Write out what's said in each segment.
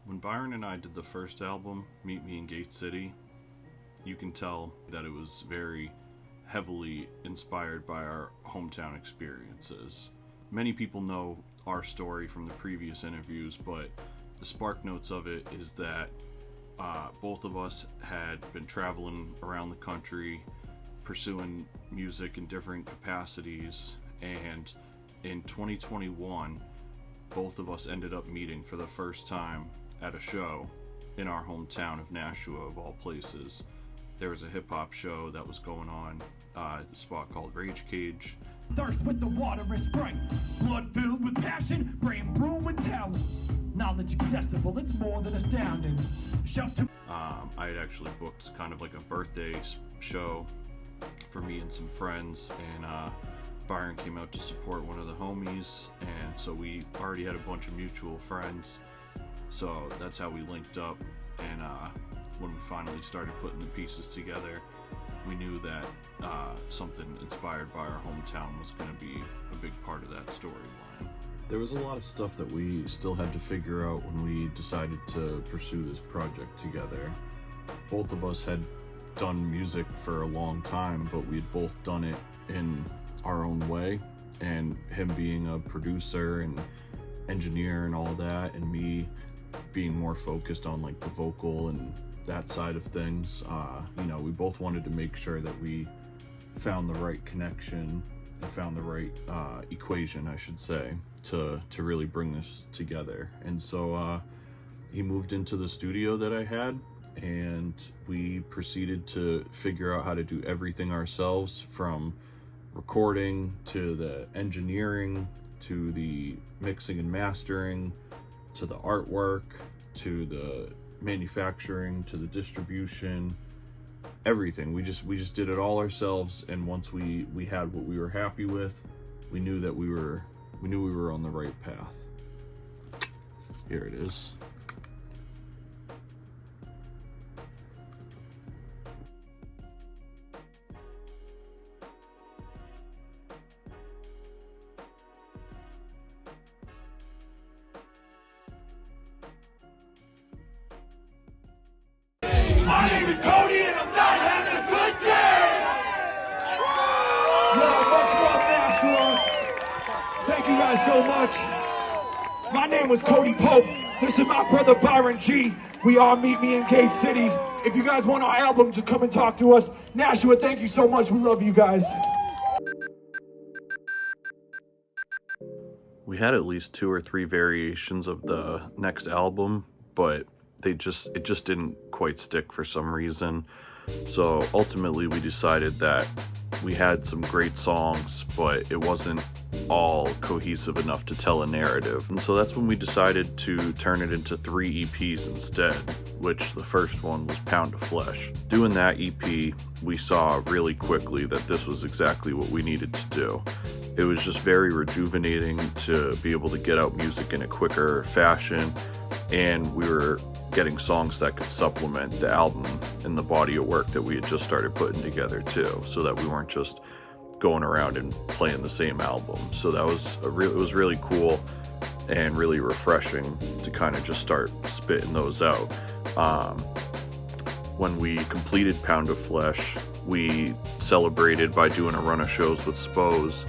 When Byron and I did the first album, Meet Me in Gate City, you can tell that it was very heavily inspired by our hometown experiences. Many people know our story from the previous interviews, but the spark notes of it is that both of us had been traveling around the country, pursuing music in different capacities, and in 2021, both of us ended up meeting for the first time at a show in our hometown of Nashua, of all places. There was a hip-hop show that was going on at the spot called Rage Cage. Thirst with the water is spring, blood filled with passion, brain brewing talent, knowledge accessible, it's more than astounding. I had actually booked kind of like a birthday show for me and some friends, and Byron came out to support one of the homies, and so we already had a bunch of mutual friends. So that's how we linked up, and when we finally started putting the pieces together, we knew that something inspired by our hometown was going to be a big part of that storyline. There was a lot of stuff that we still had to figure out when we decided to pursue this project together. Both of us had done music for a long time, but we'd both done it in our own way, and him being a producer and engineer and all that, and me being more focused on like the vocal and that side of things. We both wanted to make sure that we found the right connection and found the right equation, I should say, to really bring this together. And so he moved into the studio that I had, and we proceeded to figure out how to do everything ourselves, from recording to the engineering to the mixing and mastering to the artwork to the manufacturing to the distribution, everything. We just did it all ourselves, and once we had what we were happy with, we knew that we were on the right path. Here it is. My name is Cody and I'm not having a good day! Yo, much love, Nashua. Thank you guys so much. My name was Cody Pope. This is my brother Byron G. We all meet me in Gate City. If you guys want our album, just come and talk to us. Nashua, thank you so much. We love you guys. We had at least 2 or 3 variations of the next album, but it just didn't quite stick for some reason. So ultimately we decided that we had some great songs, but it wasn't all cohesive enough to tell a narrative. And so that's when we decided to turn it into 3 EPs instead, which the first one was Pound of Flesh. Doing that EP, we saw really quickly that this was exactly what we needed to do. It was just very rejuvenating to be able to get out music in a quicker fashion, and we were getting songs that could supplement the album and the body of work that we had just started putting together too, so that we weren't just going around and playing the same album. So that was it was really cool and really refreshing to kind of just start spitting those out. When we completed Pound of Flesh, we celebrated by doing a run of shows with Spose.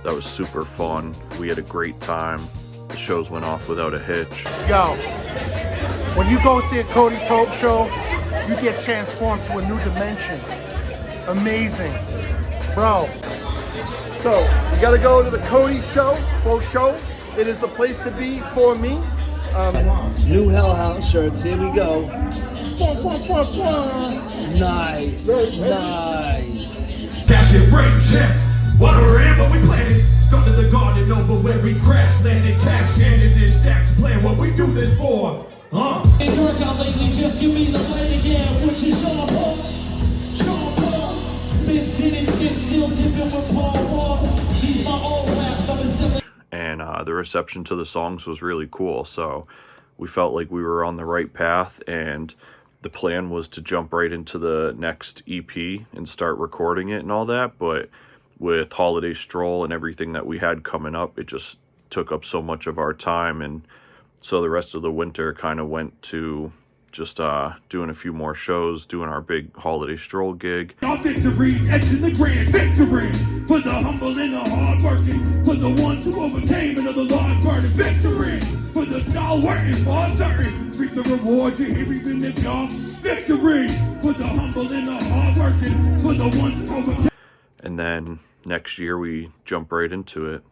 That was super fun. We had a great time. The shows went off without a hitch. Yo, when you go see a Cody Pope show, you get transformed to a new dimension. Amazing. Bro. So, you gotta go to the Cody show, full show. It is the place to be for me. New Hell House shirts, here we go. Nice, nice. That shit break checks. Water ran, but we planted. Started the garden over where we crashed. Landed cash, handed in stacks. Playing what we do this for. Ain't work out lately, just give me the light again. Which is Sean Paul. Sean Paul. Spins didn't sit still, tipping with Paul Wall. He's my old raps, I'm a silly. And the reception to the songs was really cool, so we felt like we were on the right path, and the plan was to jump right into the next EP and start recording it and all that, but with Holiday Stroll and everything that we had coming up, it just took up so much of our time, and so the rest of the winter kind of went to just doing a few more shows, doing our big Holiday Stroll gig. Our victory, etching the grand victory for the humble and the hardworking, for the ones who overcame another large burden. Victory for the stalwart and for certain, reap the reward you hear even if you're victory for the humble and the hardworking, for the ones who overcame. And then next year we jump right into it.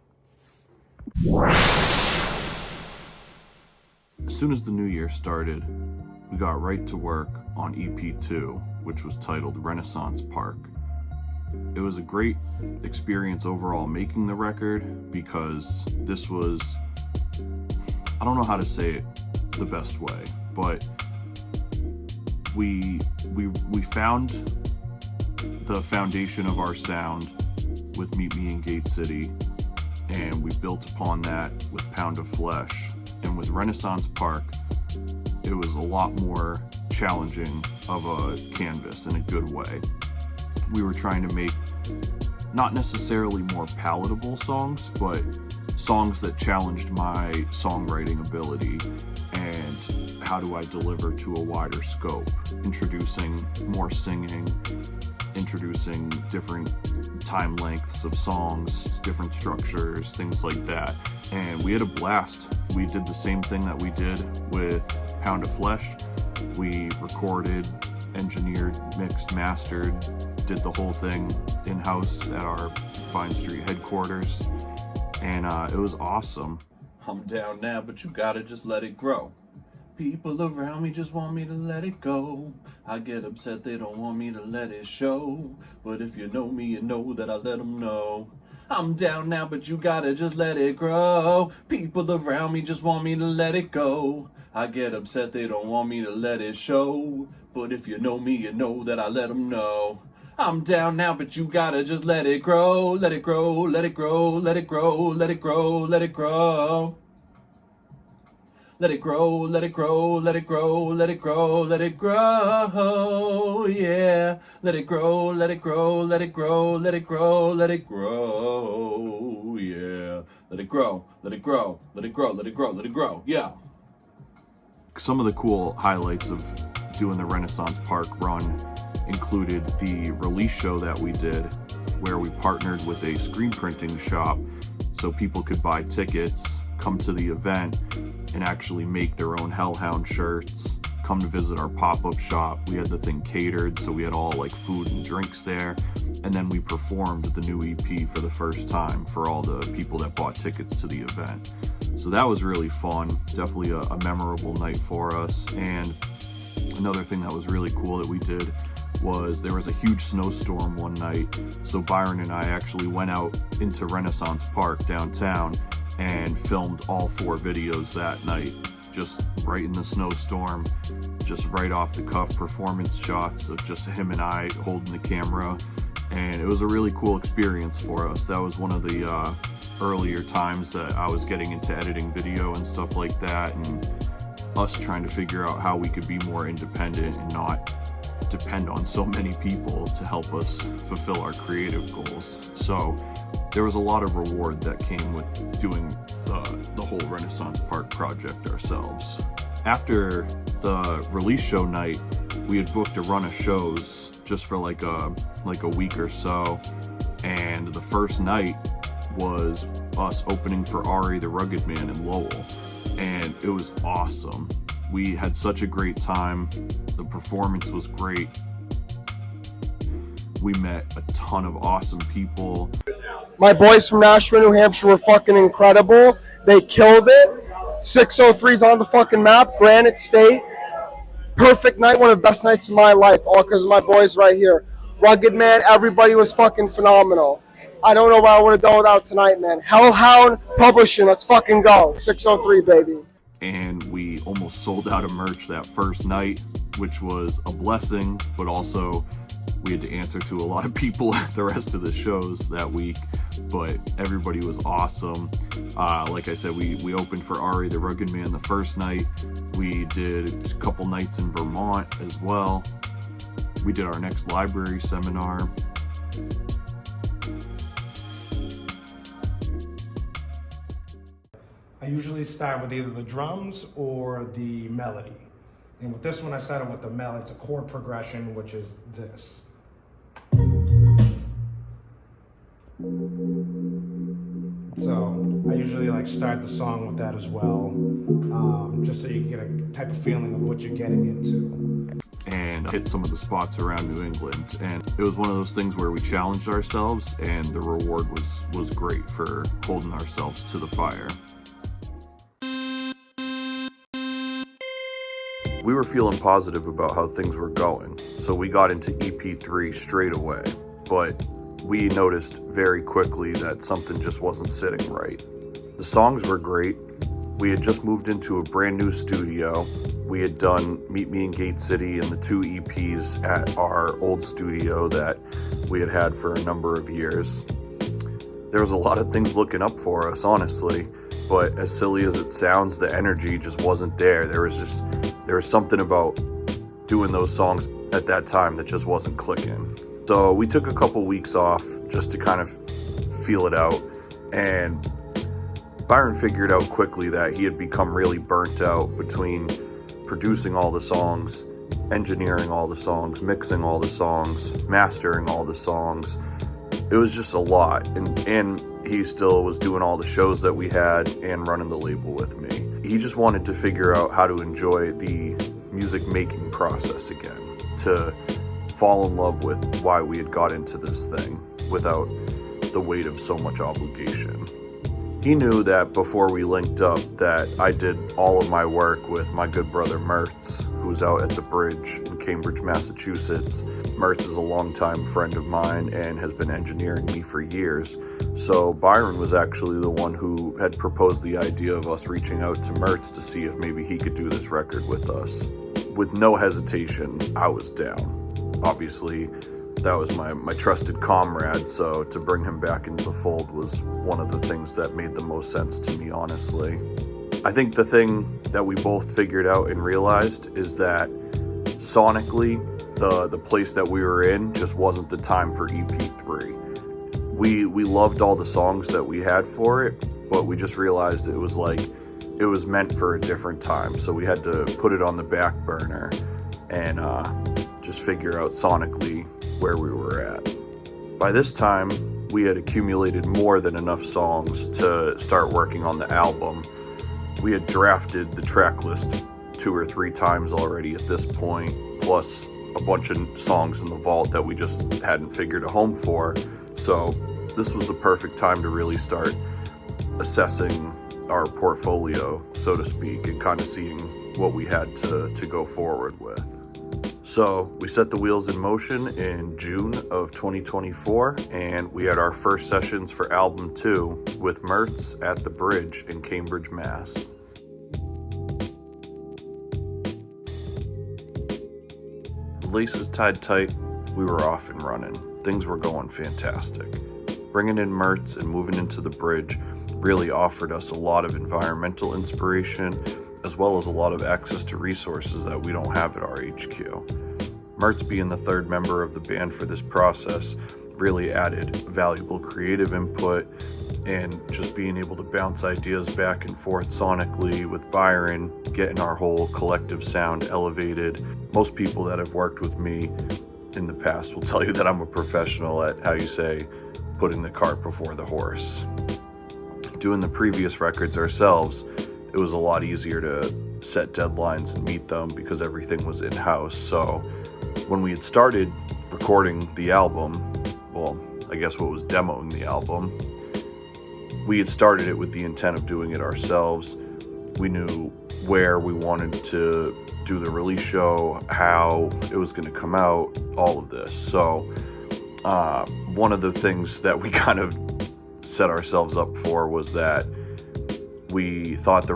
As soon as the new year started, we got right to work on EP2, which was titled Renaissance Park. It was a great experience overall making the record, because this was, I don't know how to say it the best way, but we found the foundation of our sound with Meet Me in Gate City, and we built upon that with Pound of Flesh. And with Renaissance Park, it was a lot more challenging of a canvas in a good way. We were trying to make not necessarily more palatable songs, but songs that challenged my songwriting ability and how do I deliver to a wider scope, introducing more singing, introducing different time lengths of songs, different structures, things like that. And we had a blast. We did the same thing that we did with Pound of Flesh. We recorded, engineered, mixed, mastered, did the whole thing in-house at our Vine Street headquarters, and it was awesome. I'm down now, but you gotta just let it grow. People around me just want me to let it go. I get upset, they don't want me to let it show. But if you know me, you know that I let them know. I'm down now, but you gotta just let it grow. People around me just want me to let it go. I get upset, they don't want me to let it show. But if you know me, you know that I let them know. I'm down now, but you gotta just let it grow. Let it grow, let it grow, let it grow, let it grow, let it grow. Let it grow, let it grow, let it grow, let it grow, let it grow, yeah. Let it grow, let it grow, let it grow, let it grow, let it grow, yeah. Let it grow, let it grow, let it grow, let it grow, let it grow, yeah. Some of the cool highlights of doing the Renaissance Park run included the release show that we did, where we partnered with a screen printing shop so people could buy tickets, come to the event, and actually make their own Hellhound shirts, come to visit our pop-up shop. We had the thing catered, so we had all like food and drinks there, and then we performed the new EP for the first time for all the people that bought tickets to the event. So that was really fun, definitely a memorable night for us. And another thing that was really cool that we did was there was a huge snowstorm one night, so Byron and I actually went out into Renaissance Park downtown and filmed all 4 videos that night, just right in the snowstorm, just right off the cuff performance shots of just him and I holding the camera, and it was a really cool experience for us. That was one of the earlier times that I was getting into editing video and stuff like that, and us trying to figure out how we could be more independent and not depend on so many people to help us fulfill our creative goals. So there was a lot of reward that came with doing the whole Renaissance Park project ourselves. After the release show night, we had booked a run of shows just for like a week or so, and the first night was us opening for Ari the Rugged Man in Lowell, and it was awesome. We had such a great time. The performance was great. We met a ton of awesome people. My boys from Nashua, New Hampshire were fucking incredible. They killed it. 603's on the fucking map. Granite State. Perfect night. One of the best nights of my life. All because of my boys right here. Rugged Man. Everybody was fucking phenomenal. I don't know what I would have done without tonight, man. Hellhound Publishing. Let's fucking go. 603, baby. And we almost sold out of merch that first night, which was a blessing, but also we had to answer to a lot of people at the rest of the shows that week. but everybody was awesome. Like I said, we opened for Ari the Rugged Man the first night. We did a couple nights in Vermont as well. We did our next library seminar. I usually start with either the drums or the melody. And with this one, I started with the melody. It's a chord progression, which is this. So I usually like start the song with that as well, just so you get a type of feeling of what you're getting into. And hit some of the spots around New England. And it was one of those things where we challenged ourselves, and the reward was great for holding ourselves to the fire. We were feeling positive about how things were going, so we got into EP3 straight away, but we noticed very quickly that something just wasn't sitting right. The songs were great. We had just moved into a brand new studio. We had done Meet Me in Gate City and the 2 EPs at our old studio that we had for a number of years. There was a lot of things looking up for us, honestly, but as silly as it sounds, the energy just wasn't there. There was something about doing those songs at that time that just wasn't clicking. So we took a couple weeks off just to kind of feel it out, and Byron figured out quickly that he had become really burnt out between producing all the songs, engineering all the songs, mixing all the songs, mastering all the songs. It was just a lot, and he still was doing all the shows that we had and running the label with me. He just wanted to figure out how to enjoy the music making process again, to fall in love with why we had got into this thing without the weight of so much obligation. He knew that before we linked up that I did all of my work with my good brother Mertz, who's out at the Bridge in Cambridge, Massachusetts. Mertz is a longtime friend of mine and has been engineering me for years. So Byron was actually the one who had proposed the idea of us reaching out to Mertz to see if maybe he could do this record with us. With no hesitation, I was down. Obviously, that was my trusted comrade, so to bring him back into the fold was one of the things that made the most sense to me, honestly. I think the thing that we both figured out and realized is that sonically, the place that we were in just wasn't the time for EP3. We loved all the songs that we had for it, but we just realized it was meant for a different time, so we had to put it on the back burner and just figure out sonically where we were at. By this time, we had accumulated more than enough songs to start working on the album. We had drafted the track list 2 or 3 times already at this point, plus a bunch of songs in the vault that we just hadn't figured a home for. So this was the perfect time to really start assessing our portfolio, so to speak, and kind of seeing what we had to go forward with. So we set the wheels in motion in June of 2024, and we had our first sessions for album 2 with Mertz at the Bridge in Cambridge, Mass. Laces tied tight, we were off and running. Things were going fantastic. Bringing in Mertz and moving into the Bridge really offered us a lot of environmental inspiration, as well as a lot of access to resources that we don't have at our HQ. Mertz, being the 3rd member of the band for this process, really added valuable creative input, and just being able to bounce ideas back and forth sonically with Byron, getting our whole collective sound elevated. Most people that have worked with me in the past will tell you that I'm a professional at, how you say, putting the cart before the horse. Doing the previous records ourselves, it was a lot easier to set deadlines and meet them because everything was in-house. So when we had started recording the album, well, I guess what was demoing the album, we had started it with the intent of doing it ourselves. We knew where we wanted to do the release show, how it was going to come out, all of this. So one of the things that we kind of set ourselves up for was that we thought we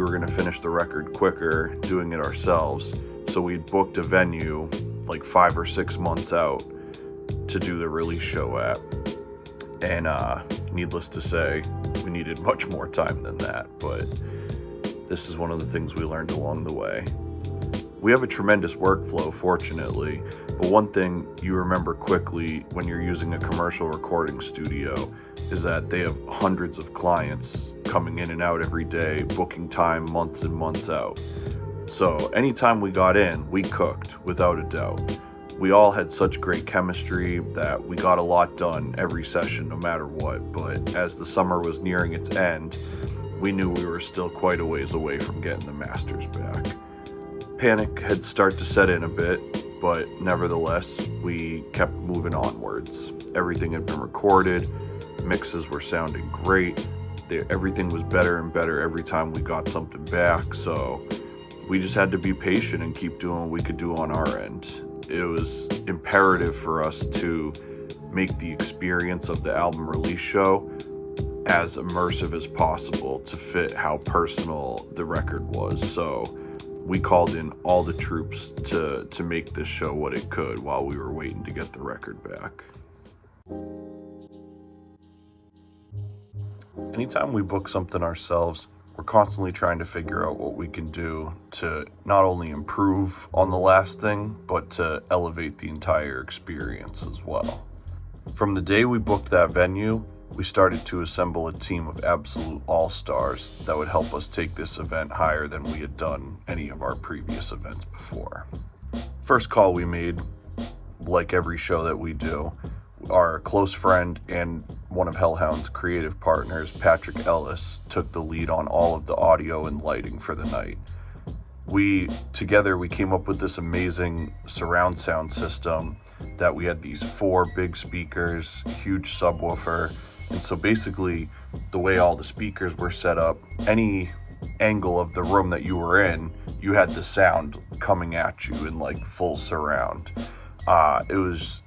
were going to finish the record quicker doing it ourselves. So we booked a venue like 5 or 6 months out to do the release show at. And needless to say, we needed much more time than that, but this is one of the things we learned along the way. We have a tremendous workflow, fortunately, but one thing you remember quickly when you're using a commercial recording studio is that they have hundreds of clients coming in and out every day, booking time months and months out. So anytime we got in, we cooked, without a doubt. We all had such great chemistry that we got a lot done every session, no matter what, but as the summer was nearing its end, we knew we were still quite a ways away from getting the masters back. Panic had started to set in a bit, but nevertheless, we kept moving onwards. Everything had been recorded, mixes were sounding great, everything was better and better every time we got something back, so we just had to be patient and keep doing what we could do on our end. It was imperative for us to make the experience of the album release show as immersive as possible to fit how personal the record was, so we called in all the troops to make this show what it could while we were waiting to get the record back. Anytime we book something ourselves, we're constantly trying to figure out what we can do to not only improve on the last thing, but to elevate the entire experience as well. From the day we booked that venue, we started to assemble a team of absolute all-stars that would help us take this event higher than we had done any of our previous events before. First call we made, like every show that we do, our close friend and one of Hellhound's creative partners, Patrick Ellis, took the lead on all of the audio and lighting for the night. Together we came up with this amazing surround sound system that we had these 4 big speakers, huge subwoofer, and so basically the way all the speakers were set up, any angle of the room that you were in, you had the sound coming at you in like full surround.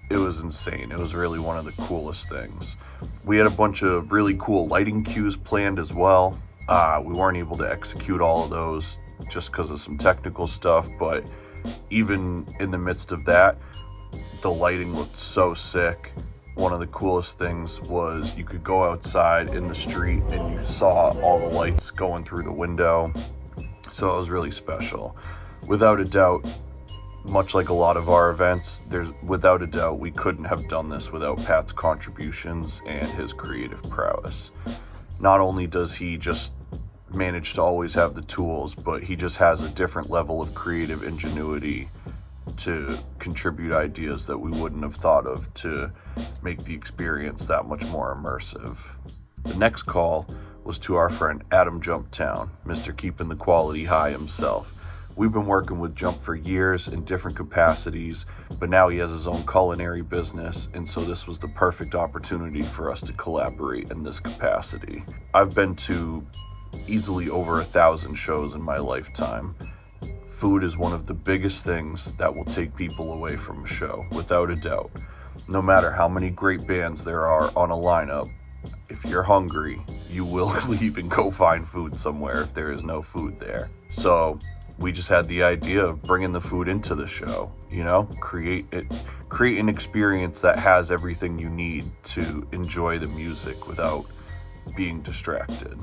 It was insane. It was really one of the coolest things. We had a bunch of really cool lighting cues planned as well. We weren't able to execute all of those just because of some technical stuff, but even in the midst of that, the lighting looked so sick. One of the coolest things was you could go outside in the street and you saw all the lights going through the window. So it was really special. Without a doubt, much like a lot of our events, without a doubt we couldn't have done this without Pat's contributions and his creative prowess. Not only does he just manage to always have the tools, but he just has a different level of creative ingenuity to contribute ideas that we wouldn't have thought of to make the experience that much more immersive. The next call was to our friend Adam Jumptown, Mr. Keeping the Quality High himself. We've been working with Jump for years in different capacities, but now he has his own culinary business, and so this was the perfect opportunity for us to collaborate in this capacity. I've been to easily over 1,000 shows in my lifetime. Food is one of the biggest things that will take people away from a show, without a doubt. No matter how many great bands there are on a lineup, if you're hungry, you will leave and go find food somewhere if there is no food there. So we just had the idea of bringing the food into the show, create an experience that has everything you need to enjoy the music without being distracted.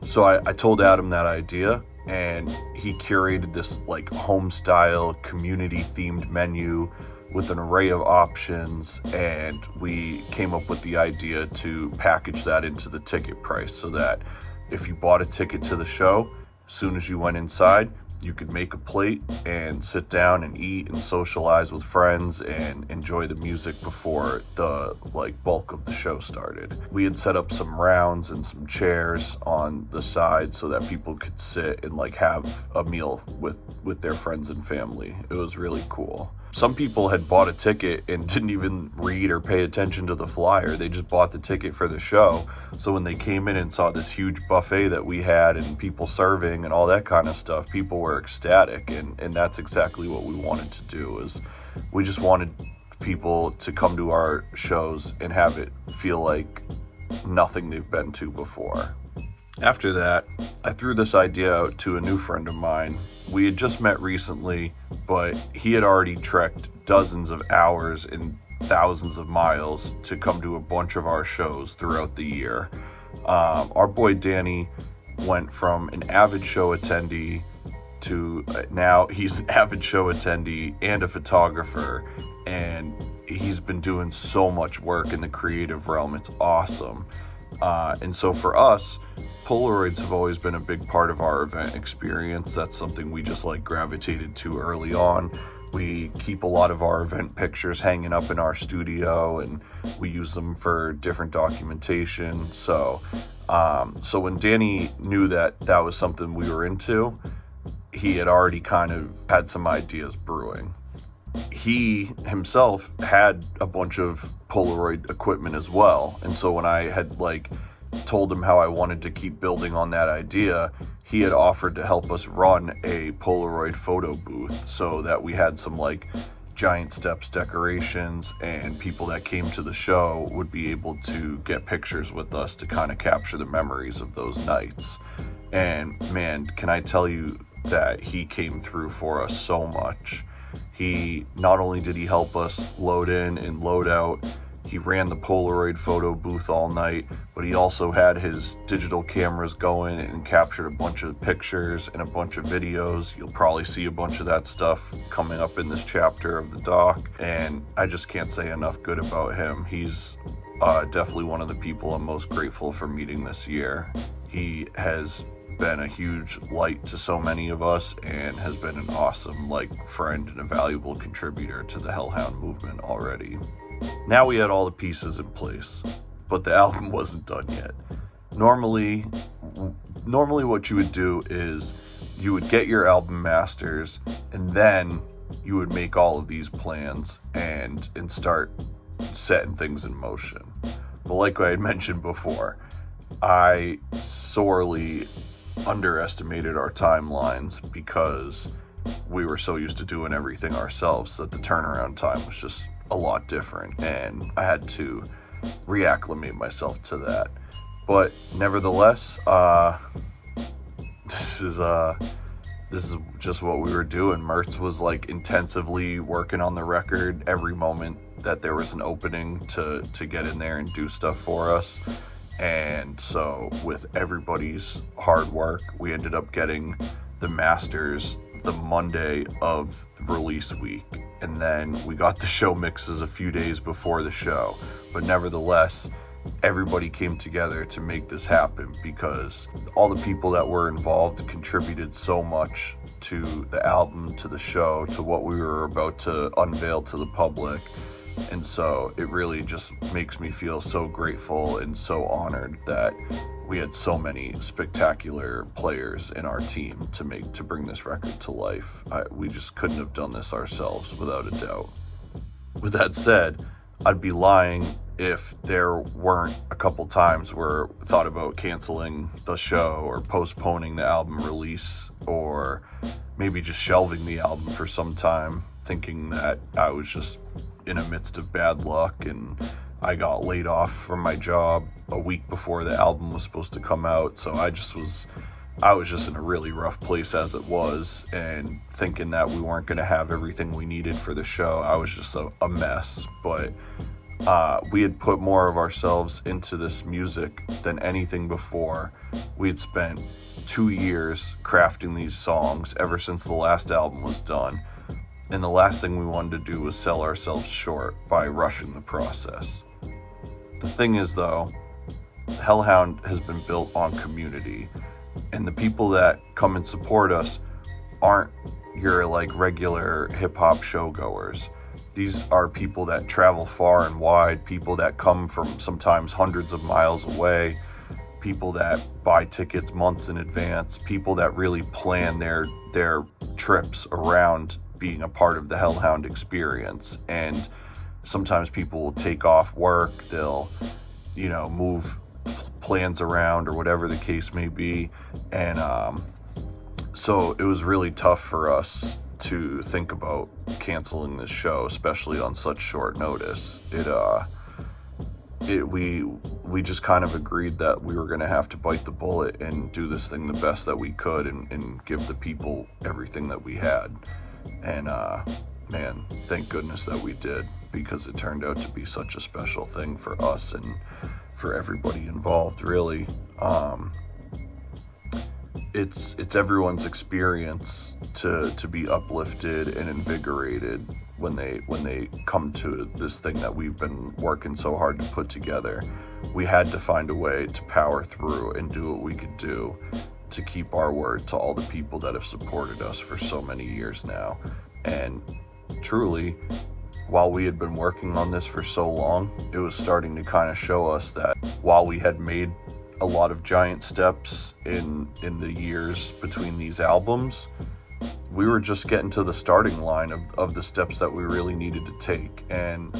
So I told Adam that idea, and he curated this like home style community themed menu with an array of options, and we came up with the idea to package that into the ticket price so that if you bought a ticket to the show, as soon as you went inside, you could make a plate and sit down and eat and socialize with friends and enjoy the music before the bulk of the show started. We had set up some rounds and some chairs on the side so that people could sit and have a meal with their friends and family. It was really cool. Some people had bought a ticket and didn't even read or pay attention to the flyer. They just bought the ticket for the show. So when they came in and saw this huge buffet that we had and people serving and all that kind of stuff, people were ecstatic. And that's exactly what we wanted to do. Is we just wanted people to come to our shows and have it feel like nothing they've been to before. After that, I threw this idea out to a new friend of mine. We had just met recently, but he had already trekked dozens of hours in thousands of miles to come to a bunch of our shows throughout the year. Our boy Danny went from an avid show attendee to now he's an avid show attendee and a photographer, and he's been doing so much work in the creative realm. It's awesome. And so for us, Polaroids have always been a big part of our event experience. That's something we just like gravitated to early on. We keep a lot of our event pictures hanging up in our studio, and we use them for different documentation. So when Danny knew that that was something we were into, he had already kind of had some ideas brewing. He himself had a bunch of Polaroid equipment as well. And so when I had like told him how I wanted to keep building on that idea, he had offered to help us run a Polaroid photo booth so that we had some like giant steps decorations, and people that came to the show would be able to get pictures with us to kind of capture the memories of those nights. And man, can I tell you that he came through for us so much. He not only did he help us load in and load out, he ran the Polaroid photo booth all night, but he also had his digital cameras going and captured a bunch of pictures and a bunch of videos. You'll probably see a bunch of that stuff coming up in this chapter of the doc, and I just can't say enough good about him. He's definitely one of the people I'm most grateful for meeting this year. He has been a huge light to so many of us and has been an awesome friend and a valuable contributor to the Hellhound movement already. Now we had all the pieces in place, but the album wasn't done yet. Normally what you would do is you would get your album masters, and then you would make all of these plans and start setting things in motion. But like I had mentioned before, I sorely underestimated our timelines because we were so used to doing everything ourselves that the turnaround time was just a lot different, and I had to reacclimate myself to that. But nevertheless, this is just what we were doing. Mertz was intensively working on the record every moment that there was an opening to get in there and do stuff for us. And so with everybody's hard work, we ended up getting the masters the Monday of the release week. And then we got the show mixes a few days before the show. But nevertheless, everybody came together to make this happen because all the people that were involved contributed so much to the album, to the show, to what we were about to unveil to the public. And so it really just makes me feel so grateful and so honored that we had so many spectacular players in our team to bring this record to life. We just couldn't have done this ourselves, without a doubt. With that said, I'd be lying if there weren't a couple times where I thought about canceling the show or postponing the album release, or maybe just shelving the album for some time, thinking that I was just in the midst of bad luck and I got laid off from my job a week before the album was supposed to come out. So I was just in a really rough place as it was, and thinking that we weren't going to have everything we needed for the show. I was just a mess. But we had put more of ourselves into this music than anything before. We had spent 2 years crafting these songs ever since the last album was done. And the last thing we wanted to do was sell ourselves short by rushing the process. The thing is, though, Hellhound has been built on community, and the people that come and support us aren't your regular hip-hop showgoers. These are people that travel far and wide, people that come from sometimes hundreds of miles away, people that buy tickets months in advance, people that really plan their trips around being a part of the Hellhound experience. And sometimes people will take off work, they'll move plans around or whatever the case may be. And so it was really tough for us to think about canceling this show, especially on such short notice. We just kind of agreed that we were going to have to bite the bullet and do this thing the best that we could and give the people everything that we had. And man, thank goodness that we did, because it turned out to be such a special thing for us and for everybody involved, really. It's everyone's experience to be uplifted and invigorated when they come to this thing that we've been working so hard to put together. We had to find a way to power through and do what we could do to keep our word to all the people that have supported us for so many years now. And truly, while we had been working on this for so long, it was starting to kind of show us that while we had made a lot of giant steps in the years between these albums, we were just getting to the starting line of the steps that we really needed to take. And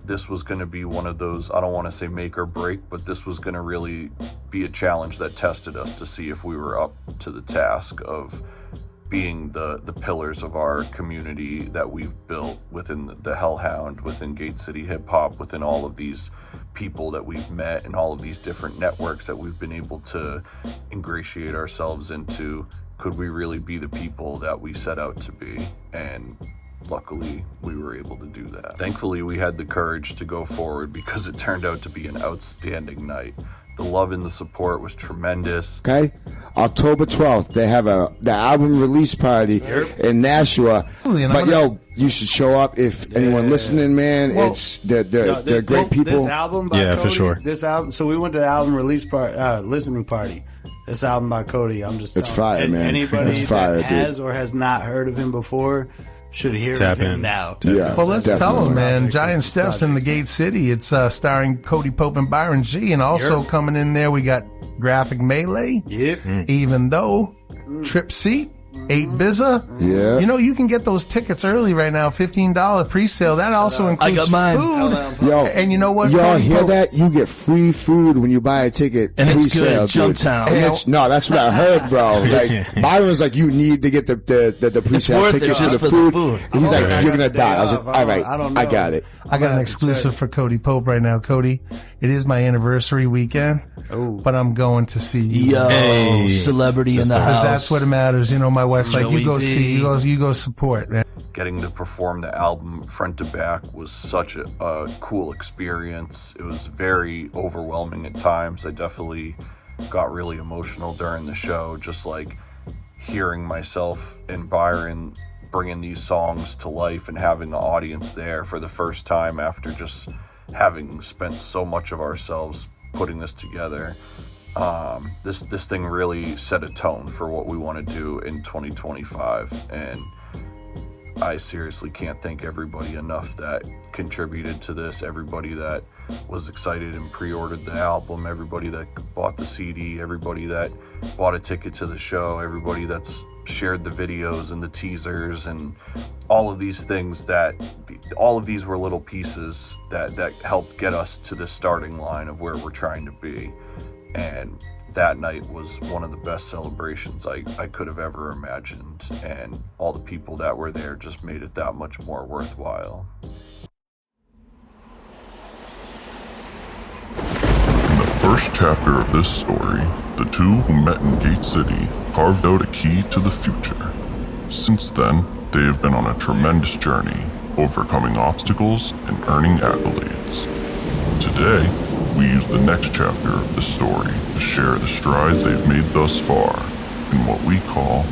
this was going to be one of those, I don't want to say make or break, but this was going to really be a challenge that tested us to see if we were up to the task of being the pillars of our community that we've built within the Hellhound, within Gate City Hip Hop, within all of these people that we've met and all of these different networks that we've been able to ingratiate ourselves into. Could we really be the people that we set out to be? And luckily, we were able to do that. Thankfully, we had the courage to go forward because it turned out to be an outstanding night. The love and the support was tremendous. Okay, October 12th, they have the album release party in Nashua. But yo, you should show up if anyone listening, man. Well, it's they're great people. This album by Cody, for sure. This album. So we went to the album release listening party. This album by Cody. I'm just. It's fire, man. Anybody it's fire, that has or has not heard of him before should hear of him now. Yeah, well, let's definitely. tell them, man. Giant Steps in the Gate City. It's starring Cody Pope and Byron G. And also coming in there, we got Graphic Melee. Yep. Even Though. Trip Seat. 8 Bizza. Yeah. You know, you can get those tickets early right now, $15 pre-sale. That also includes food. Yo, and you know what? Y'all Cody hear Pope, that? You get free food when you buy a ticket. And it's pre-sale, good. Jumptown. No, that's what I heard, bro. Like, Byron's like, you need to get the pre-sale ticket for the food. He's like, you're gonna die. I was like, all right, I got it. I got an exclusive for Cody Pope right now. Cody, it is my anniversary weekend, but I'm going to see you. Yo, celebrity in the house. Because that's what matters. You know, my wife's like, you go see, you go support, man. Getting to perform the album front to back was such a cool experience. It was very overwhelming at times. I definitely got really emotional during the show, just like hearing myself and Byron bringing these songs to life and having the audience there for the first time after just having spent so much of ourselves putting this together. This thing really set a tone for what we want to do in 2025, and I seriously can't thank everybody enough that contributed to this, everybody that was excited and pre-ordered the album, everybody that bought the CD, everybody that bought a ticket to the show, everybody that's shared the videos and the teasers and all of these things all of these were little pieces that helped get us to the starting line of where we're trying to be. And that night was one of the best celebrations I could have ever imagined, and all the people that were there just made it that much more worthwhile. In the first chapter of this story, the two who met in Gate City carved out a key to the future. Since then, they have been on a tremendous journey, overcoming obstacles and earning accolades. Today, we use the next chapter of the story to share the strides they've made thus far in what we call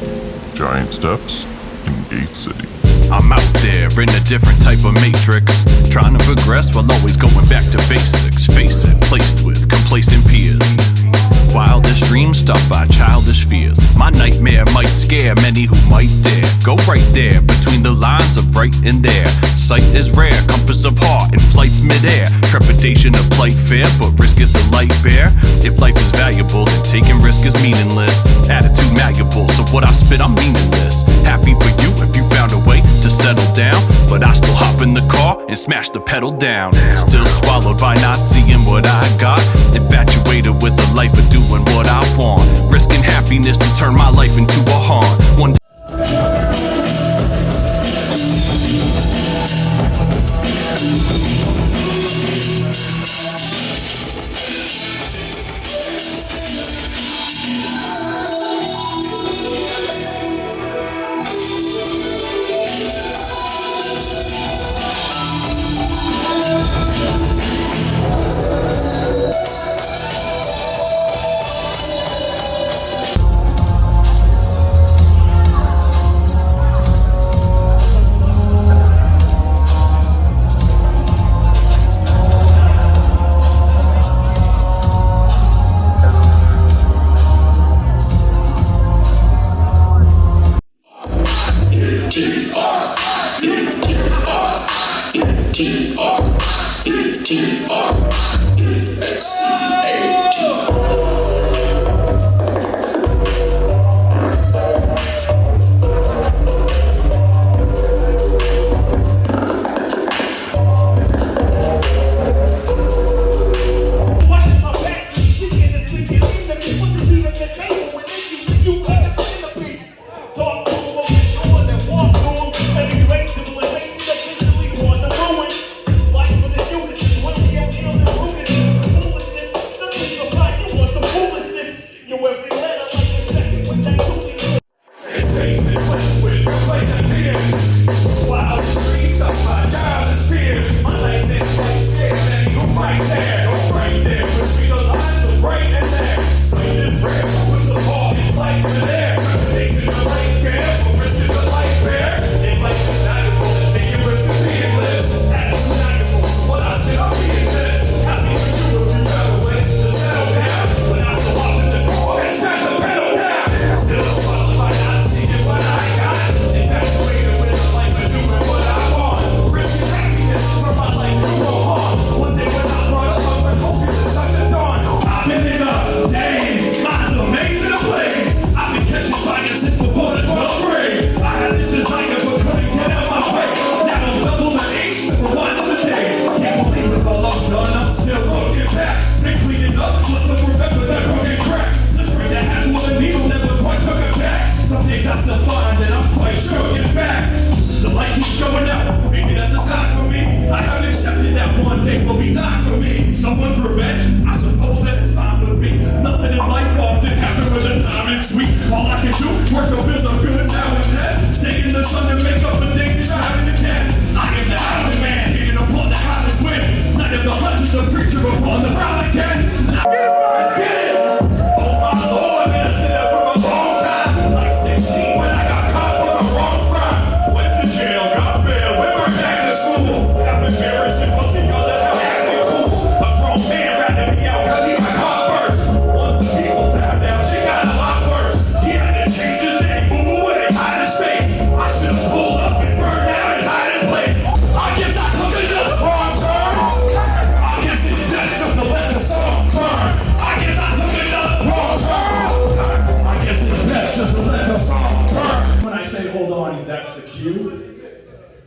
Giant Steps in Gate City. I'm out there in a different type of matrix, trying to progress while always going back to basics. Face it, placed with complacent peers. Wildest dreams stopped by childish fears. My nightmare might scare many who might dare go right there between the lines of right and there. Sight is rare, compass of heart in flight's midair. Trepidation of plight fair, but risk is the light bear. If life is valuable, then taking risk is meaningless. Attitude malleable, so what I spit I'm meaningless. Happy for you if you found a way to settle down, but I still hop in the car and smash the pedal down. Still swallowed by not seeing what I got. Infatuated with the life of doing what I want. Risking happiness to turn my life into a haunt. One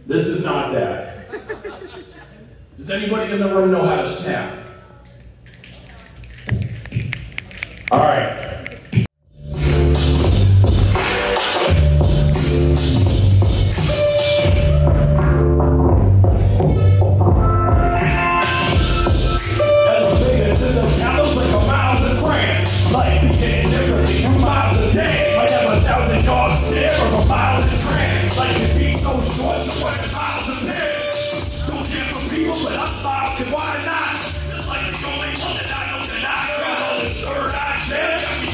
This is not that. Does anybody in the room know how to snap? All right. Elevated to the gallows like a miles in France. Life be getting differently 2 miles a day. Might have 1,000 yards stare or a mile in trance. Life can be so short, you're running miles of pairs. Don't care for people, but I smile, cause why not? This life is the only one that I know that I got all this third eye jazz.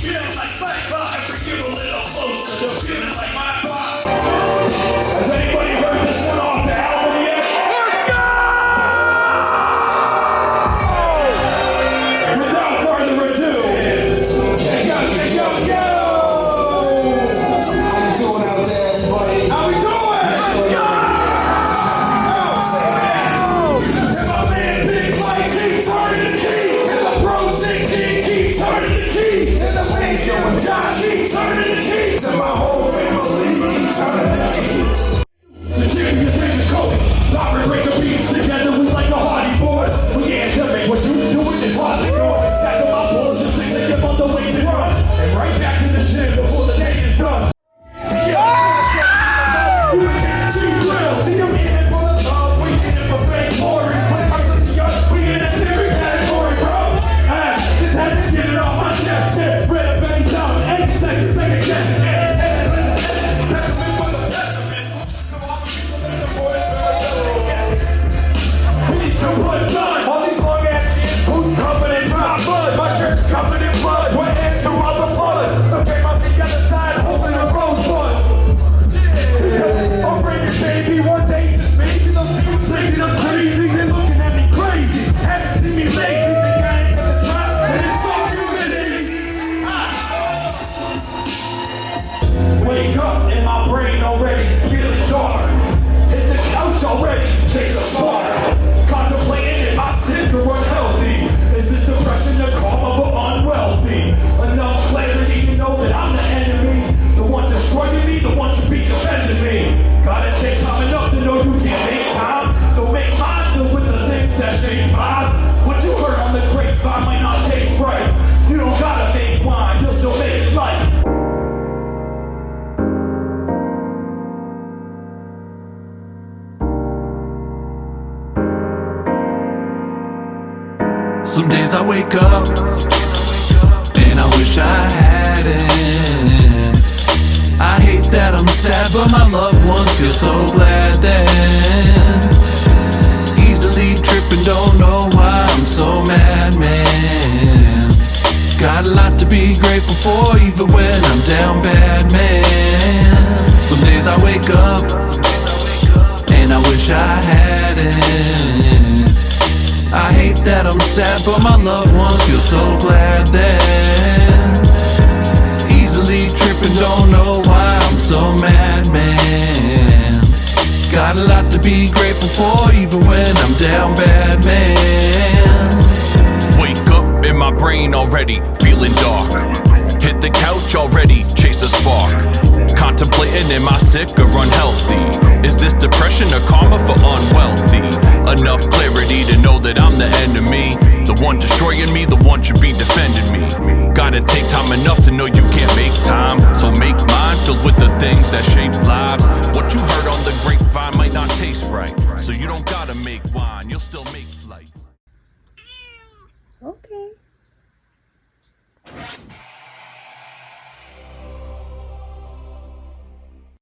Some days I wake up and I wish I hadn't. I hate that I'm sad, but my loved ones feel so glad then. Easily tripping, don't know why I'm so mad, man. Got a lot to be grateful for, even when I'm down bad, man. Some days I wake up and I wish I hadn't. I hate that I'm sad, but my loved ones feel so glad then. Easily tripping, don't know why I'm so mad, man. Got a lot to be grateful for, even when I'm down bad, man. Wake up in my brain already, feeling dark. Hit the couch already, chase a spark. Contemplating, am I sick or unhealthy? Is this depression or karma for unwealthy? Enough clarity to know that I'm the enemy. The one destroying me, the one should be defending me. Gotta take time enough to know you can't make time. So make mine filled with the things that shape lives. What you heard on the grapevine might not taste right. So you don't gotta make wine, you'll still make flights. Okay.